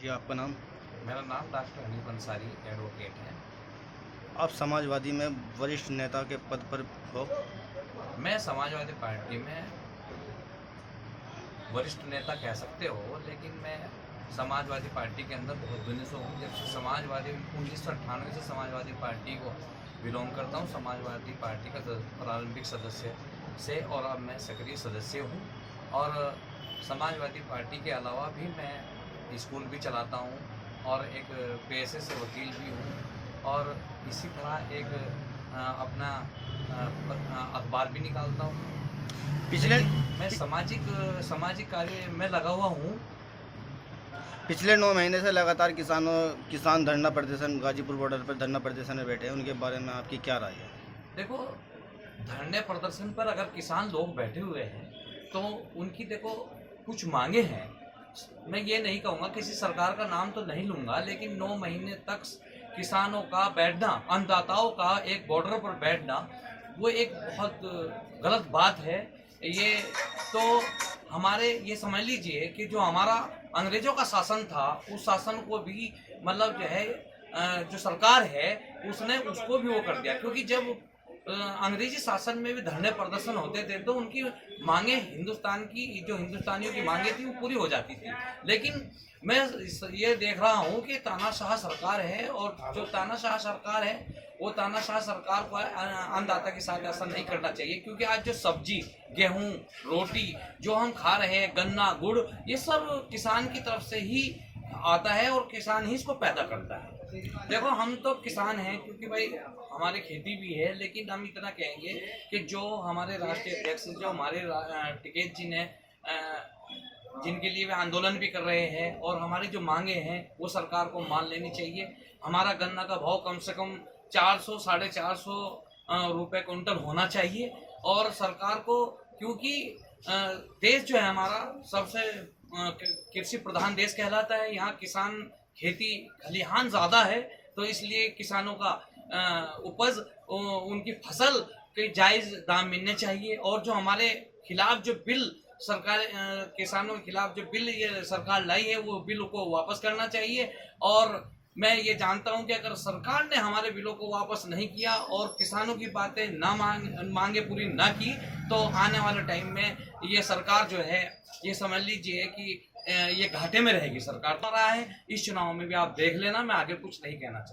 जी, आपका नाम? मेरा नाम डॉक्टर हनीफ अंसारी एडवोकेट है। आप समाजवादी में वरिष्ठ नेता के पद पर हो। मैं समाजवादी पार्टी में वरिष्ठ नेता कह सकते हो, लेकिन मैं समाजवादी पार्टी के अंदर बहुत दिनों से हूँ। जब से समाजवादी 1998 से समाजवादी पार्टी को बिलोंग करता हूँ। समाजवादी पार्टी का प्रारंभिक सदस्य से और अब मैं सक्रिय सदस्य हूँ। और समाजवादी पार्टी के अलावा भी मैं स्कूल भी चलाता हूँ और एक पेशे से वकील भी हूँ और इसी तरह एक अपना अखबार भी निकालता हूँ। पिछले लेकिन मैं सामाजिक कार्य में लगा हुआ हूँ। पिछले 9 महीने से लगातार किसान धरना प्रदर्शन गाजीपुर बॉर्डर पर धरना प्रदर्शन में बैठे हैं। उनके बारे में आपकी क्या राय है? देखो, धरने प्रदर्शन पर अगर किसान लोग बैठे हुए हैं तो उनकी देखो कुछ मांगे हैं। मैं ये नहीं कहूँगा, किसी सरकार का नाम तो नहीं लूँगा, लेकिन 9 महीने तक किसानों का बैठना, अन्नदाताओं का एक बॉर्डर पर बैठना, वो एक बहुत गलत बात है। ये तो हमारे, ये समझ लीजिए कि जो हमारा अंग्रेजों का शासन था, उस शासन को भी मतलब जो है जो सरकार है उसने उसको भी वो कर दिया। क्योंकि जब अंग्रेजी शासन में भी धरने प्रदर्शन होते थे तो उनकी मांगे, हिंदुस्तान की जो हिंदुस्तानियों की मांगे थी वो पूरी हो जाती थी। लेकिन मैं ये देख रहा हूँ कि तानाशाह सरकार है, और जो तानाशाह सरकार है वो तानाशाह सरकार को अन्नदाता के साथ ऐसा नहीं करना चाहिए। क्योंकि आज जो सब्जी, गेहूं, रोटी जो हम खा रहे हैं, गन्ना, गुड़, ये सब किसान की तरफ से ही आता है और किसान ही इसको पैदा करता है। देखो, हम तो किसान हैं क्योंकि भाई हमारी खेती भी है, लेकिन हम इतना कहेंगे कि जो हमारे राष्ट्रीय अध्यक्ष, जो हमारे टिकैत जी ने जिनके लिए वे आंदोलन भी कर रहे हैं, और हमारी जो मांगे हैं वो सरकार को मान लेनी चाहिए। हमारा गन्ना का भाव कम से कम 400 साढ़े 400 रुपये क्विंटल होना चाहिए। और सरकार को, क्योंकि देश जो है हमारा सबसे कृषि प्रधान देश कहलाता है, यहाँ किसान खेती खलिहान ज़्यादा है, तो इसलिए किसानों का उपज, उनकी फसल के जायज़ दाम मिलने चाहिए। और जो हमारे खिलाफ जो बिल सरकार, किसानों के खिलाफ जो बिल ये सरकार लाई है, वो बिल को वापस करना चाहिए। और मैं ये जानता हूं कि अगर सरकार ने हमारे बिलों को वापस नहीं किया और किसानों की बातें ना मांगे पूरी ना की, तो आने वाले टाइम में ये सरकार जो है, ये समझ लीजिए कि ये घाटे में रहेगी। सरकार तो रहा है, इस चुनाव में भी आप देख लेना। मैं आगे कुछ नहीं कहना चाहता।